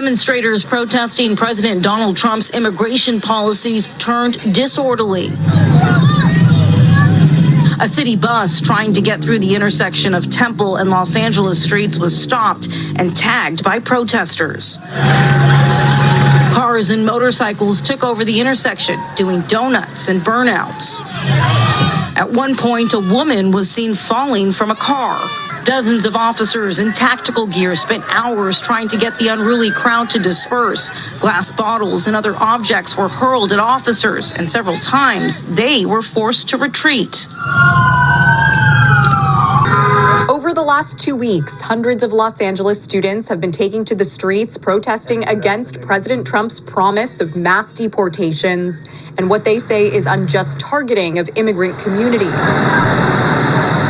Demonstrators protesting President Donald Trump's immigration policies turned disorderly. A city bus trying to get through the intersection of Temple and Los Angeles streets was stopped and tagged by protesters. Cars and motorcycles took over the intersection, doing donuts and burnouts. At one point, a woman was seen falling from a car. Dozens of officers in tactical gear spent hours trying to get the unruly crowd to disperse. Glass bottles and other objects were hurled at officers, and several times they were forced to retreat. Over the last 2 weeks, hundreds of Los Angeles students have been taking to the streets protesting against President Trump's promise of mass deportations and what they say is unjust targeting of immigrant communities.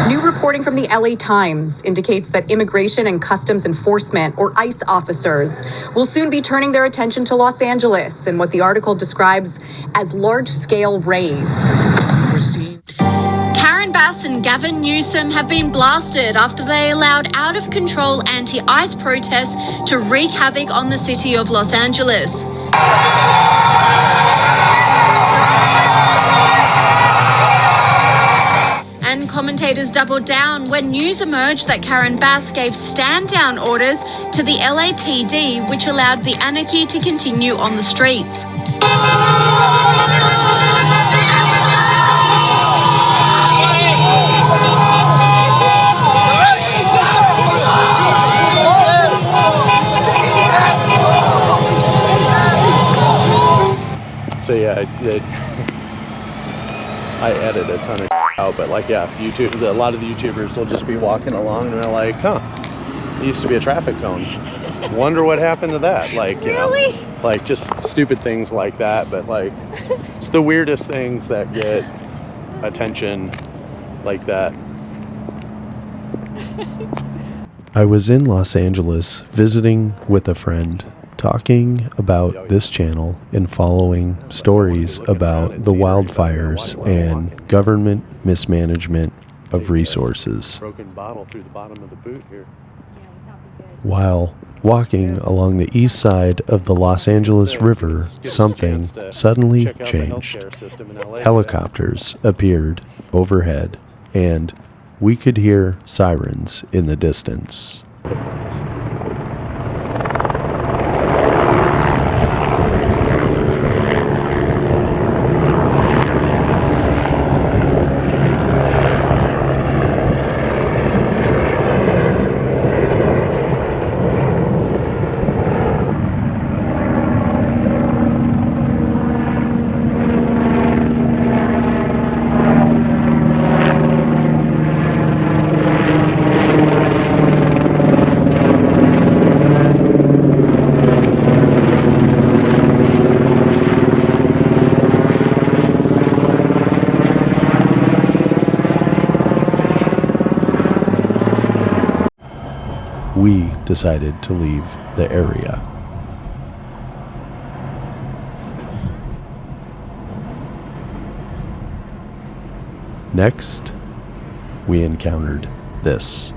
New reporting from the LA Times indicates that Immigration and Customs Enforcement, or ICE officers, will soon be turning their attention to Los Angeles in what the article describes as large-scale raids. Karen Bass and Gavin Newsom have been blasted after they allowed out-of-control anti-ICE protests to wreak havoc on the city of Los Angeles. And commentators doubled down when news emerged that Karen Bass gave stand-down orders to the LAPD, which allowed the anarchy to continue on the streets. So yeah, I edit a ton of out, but like yeah, YouTube. A lot of the YouTubers will just be walking along and they're like, "Huh, it used to be a traffic cone. Wonder what happened to that?" Like, you Really? know, like just stupid things like that. But like, it's the weirdest things that get attention like that. I was in Los Angeles visiting with a friend, talking about this channel and following stories about the wildfires and government mismanagement of resources. Broken bottle through the bottom of the boot here. While walking along the east side of the Los Angeles River, something suddenly changed. Helicopters appeared overhead, and we could hear sirens in the distance. We decided to leave the area. Next, we encountered this.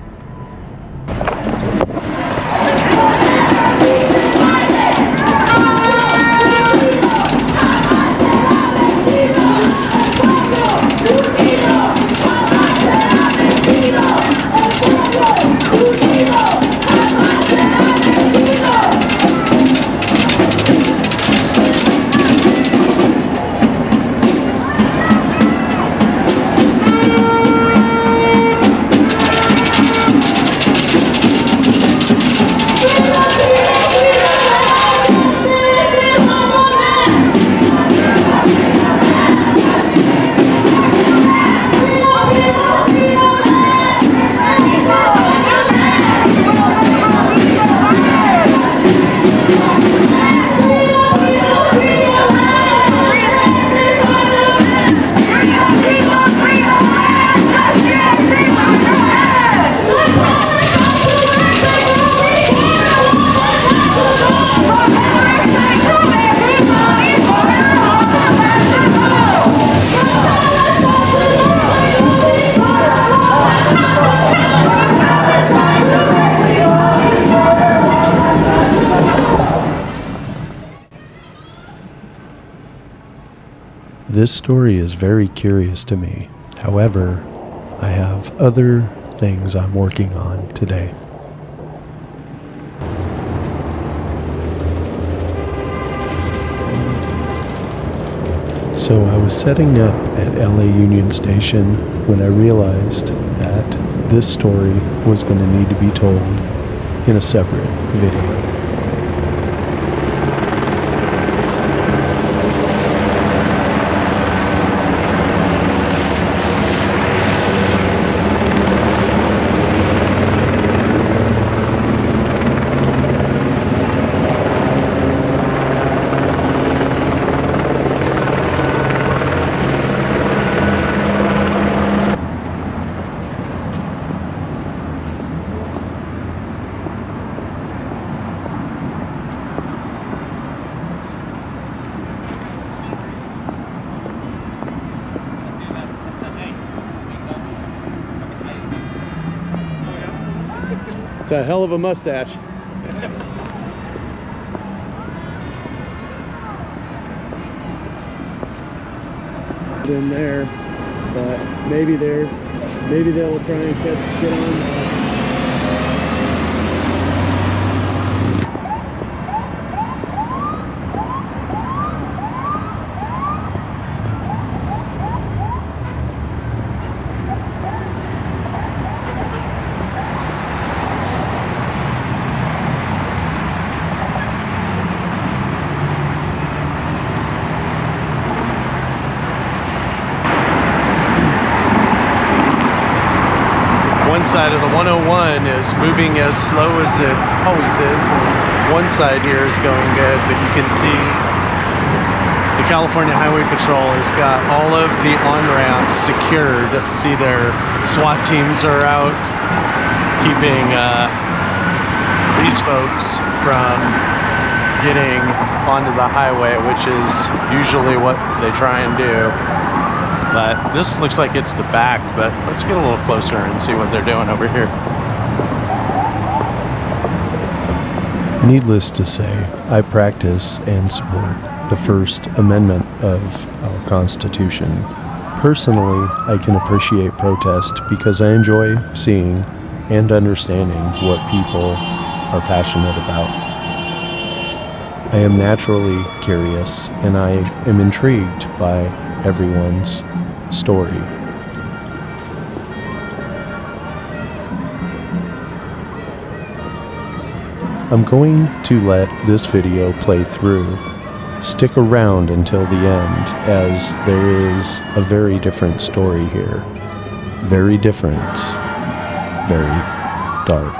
This story is very curious to me. However, I have other things I'm working on today. So I was setting up at LA Union Station when I realized that this story was going to need to be told in a separate video. It's a hell of a mustache. In there, but maybe they'll try and get on. One side of the 101 is moving as slow as it always is. One side here is going good, but you can see the California Highway Patrol has got all of the on-ramps secured. See, their SWAT teams are out keeping these folks from getting onto the highway, which is usually what they try and do. But this looks like it's the back, but let's get a little closer and see what they're doing over here. Needless to say, I practice and support the First Amendment of our Constitution. Personally, I can appreciate protest because I enjoy seeing and understanding what people are passionate about. I am naturally curious, and I am intrigued by everyone's story. I'm going to let this video play through. Stick around until the end, as there is a very different story here. Very different. Very dark.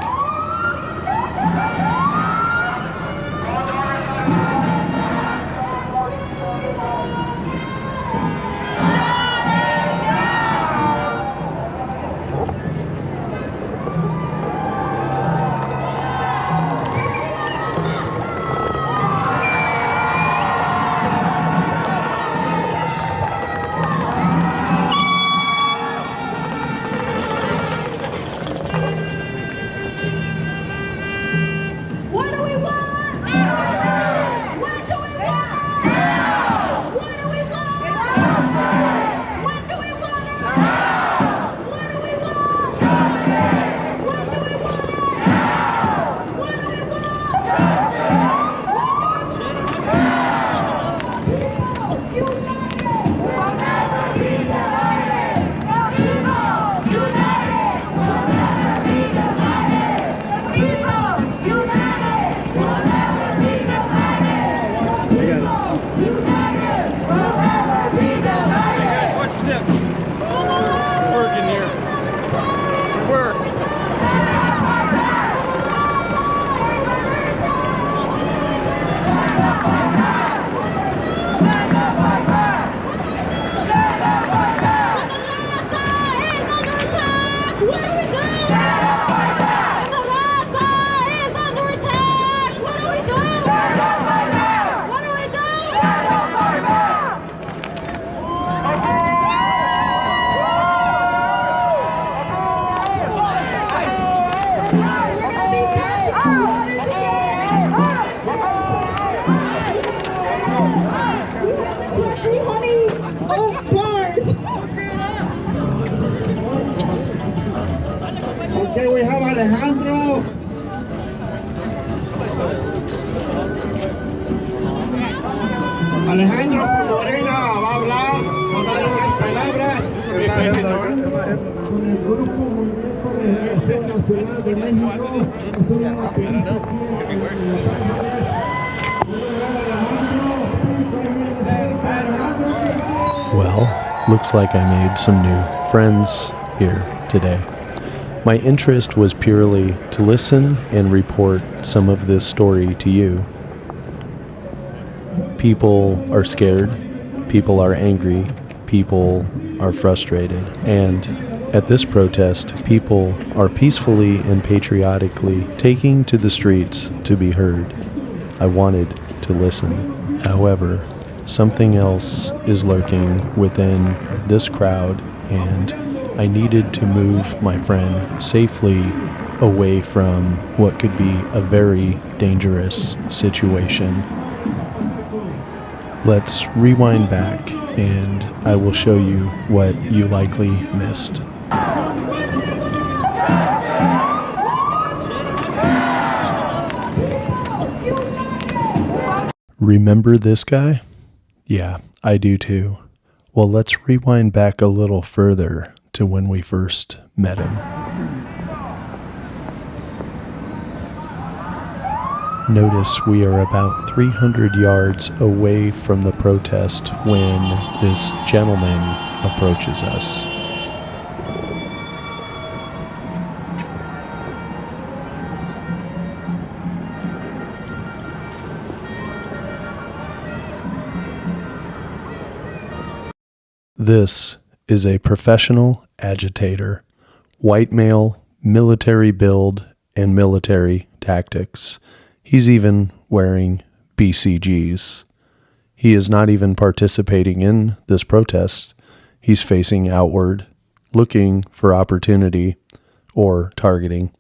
Of course. Okay, we have Alejandro. Alejandro from Morena va a hablar, va a dar unas palabras con el grupo Movimiento de Liberación Nacional de México. Es una noticia Well, looks like I made some new friends here today. My interest was purely to listen and report some of this story to you. People are scared, people are angry, people are frustrated, and at this protest, people are peacefully and patriotically taking to the streets to be heard. I wanted to listen. However, something else is lurking within this crowd, and I needed to move my friend safely away from what could be a very dangerous situation. Let's rewind back, and I will show you what you likely missed. Remember this guy? Yeah, I do too. Well, let's rewind back a little further to when we first met him. Notice we are about 300 yards away from the protest when this gentleman approaches us. This is a professional agitator, white male, military build, and military tactics. He's even wearing BCGs. He is not even participating in this protest. He's facing outward, looking for opportunity or targeting.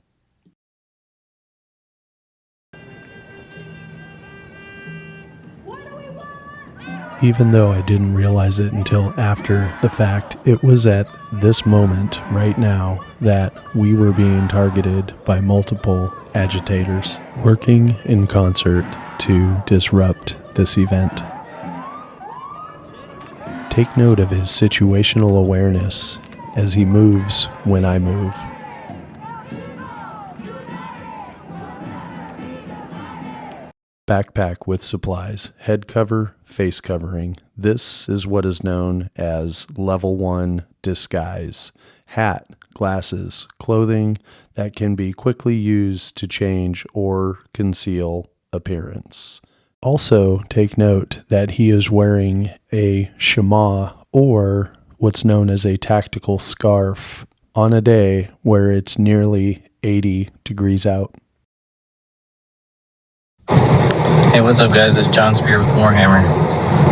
Even though I didn't realize it until after the fact, it was at this moment, right now, that we were being targeted by multiple agitators working in concert to disrupt this event. Take note of his situational awareness as he moves when I move. Backpack with supplies, head cover, face covering. This is what is known as level 1 disguise. Hat, glasses, clothing that can be quickly used to change or conceal appearance. Also, take note that he is wearing a chamois or what's known as a tactical scarf on a day where it's nearly 80 degrees out. Hey, what's up guys, it's John Spear with Warhammer.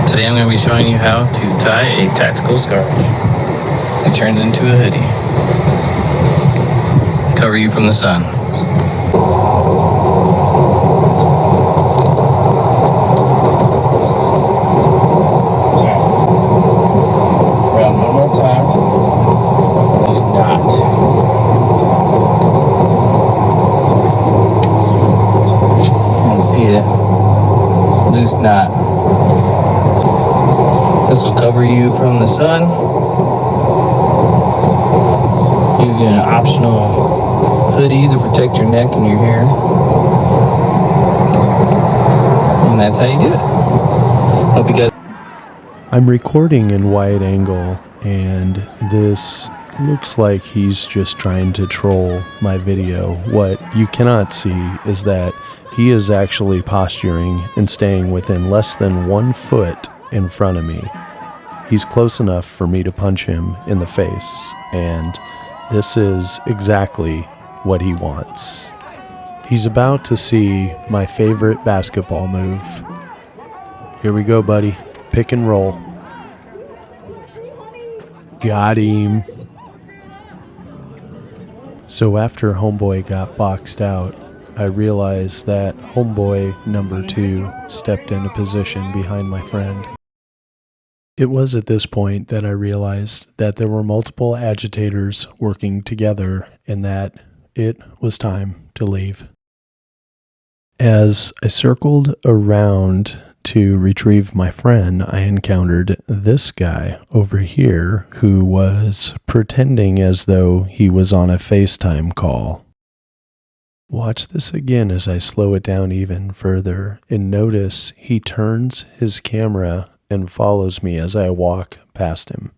Today I'm going to be showing you how to tie a tactical scarf. It turns into a hoodie. Cover you from the sun. Around one more time. Loose knot. Loose knot. This will cover you from the sun. Give you an optional hoodie to protect your neck and your hair. And that's how you do it. Hope you guys. I'm recording in wide angle, and this looks like he's just trying to troll my video. What you cannot see is that he is actually posturing and staying within less than 1 foot in front of me. He's close enough for me to punch him in the face, and this is exactly what he wants. He's about to see my favorite basketball move. Here we go, buddy. Pick and roll. Got him. So after Homeboy got boxed out, I realized that Homeboy number 2 stepped into position behind my friend. It was at this point that I realized that there were multiple agitators working together and that it was time to leave. As I circled around to retrieve my friend, I encountered this guy over here who was pretending as though he was on a FaceTime call. Watch this again as I slow it down even further and notice he turns his camera and follows me as I walk past him.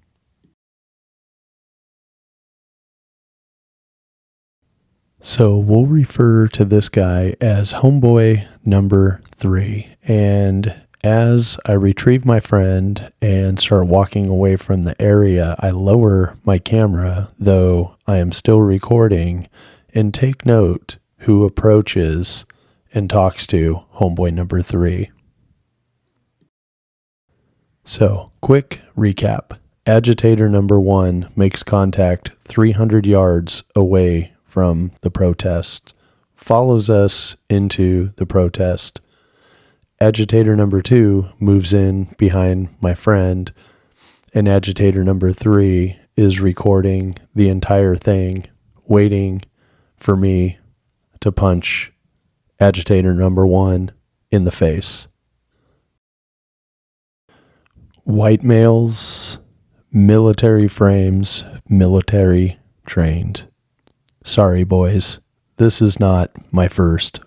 So we'll refer to this guy as homeboy number 3. And as I retrieve my friend and start walking away from the area, I lower my camera, though I am still recording, and take note who approaches and talks to homeboy number 3. So, quick recap. Agitator number 1 makes contact 300 yards away from the protest, follows us into the protest. Agitator number 2 moves in behind my friend, and agitator number 3 is recording the entire thing, waiting for me to punch agitator number 1 in the face. White males, military frames, military trained. Sorry, boys, this is not my first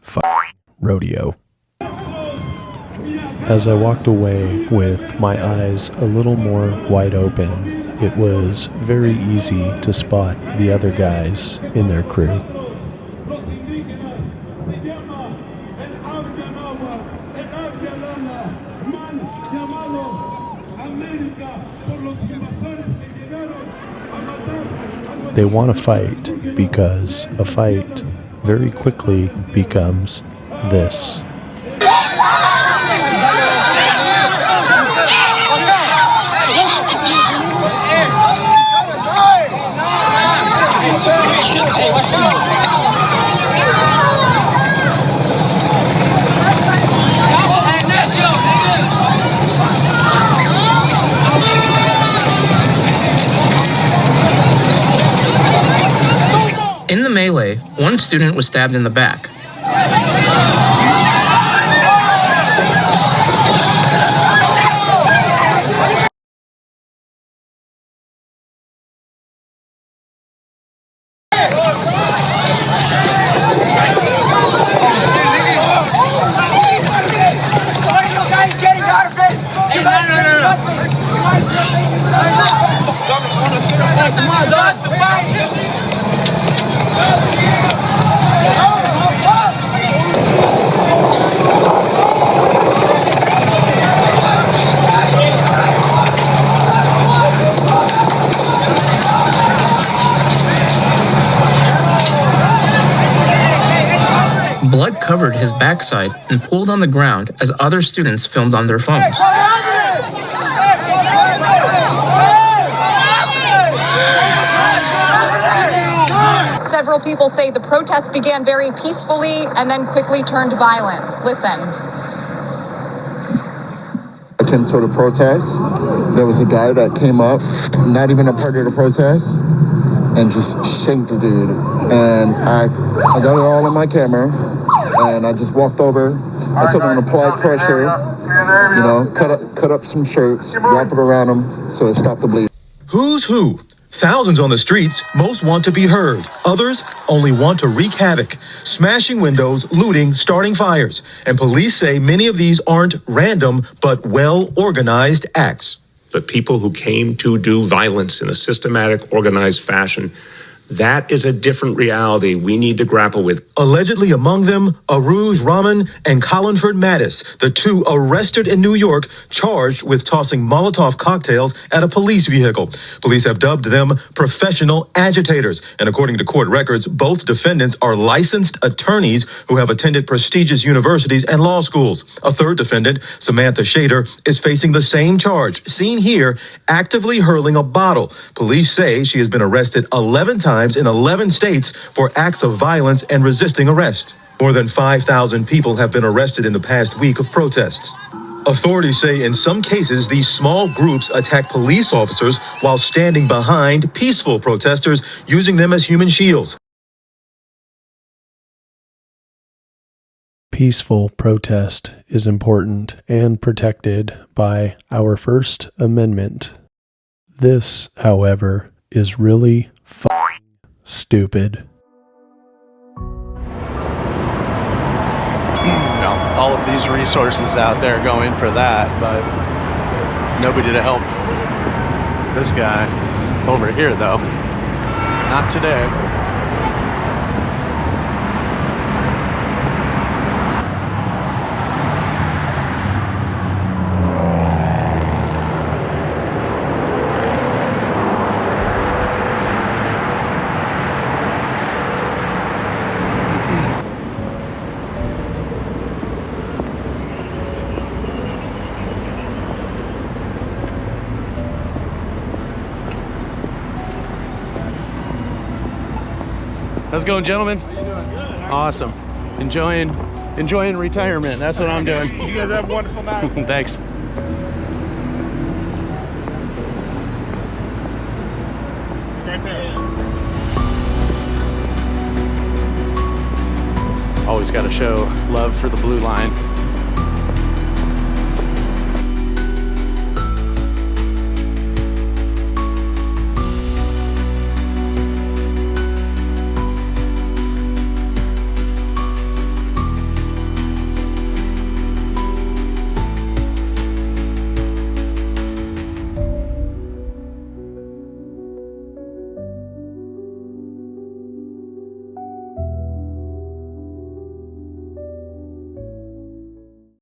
rodeo. As I walked away with my eyes a little more wide open, it was very easy to spot the other guys in their crew. They want to fight because a fight very quickly becomes this. In the melee, one student was stabbed in the back. Blood covered his backside and pooled on the ground as other students filmed on their phones. Several people say the protest began very peacefully and then quickly turned violent. Listen. I came to the protest. There was a guy that came up, not even a part of the protest, and just shanked the dude. And I got it all on my camera, and I just walked over. I told him to apply pressure, cut up some shirts, wrap it around him so it stopped the bleeding. Who's who? Thousands on the streets, most want to be heard. Others only want to wreak havoc, smashing windows, looting, starting fires. And police say many of these aren't random, but well-organized acts. But people who came to do violence in a systematic, organized fashion, that is a different reality we need to grapple with. Allegedly among them, Aruj Rahman and Collinford Mattis, the two arrested in New York, charged with tossing Molotov cocktails at a police vehicle. Police have dubbed them professional agitators. And according to court records, both defendants are licensed attorneys who have attended prestigious universities and law schools. A third defendant, Samantha Shader, is facing the same charge, seen here actively hurling a bottle. Police say she has been arrested 11 times in 11 states for acts of violence and resisting arrest. More than 5,000 people have been arrested in the past week of protests. Authorities say in some cases, these small groups attack police officers while standing behind peaceful protesters, using them as human shields. Peaceful protest is important and protected by our First Amendment. This, however, is really stupid. All of these resources out there go in for that, but nobody to help this guy over here, though. Not today. How's it going, gentlemen? How you doing? Good. Awesome. Enjoying retirement. That's what I'm doing. You guys have a wonderful night. Thanks. Right there. Always got to show love for the blue line.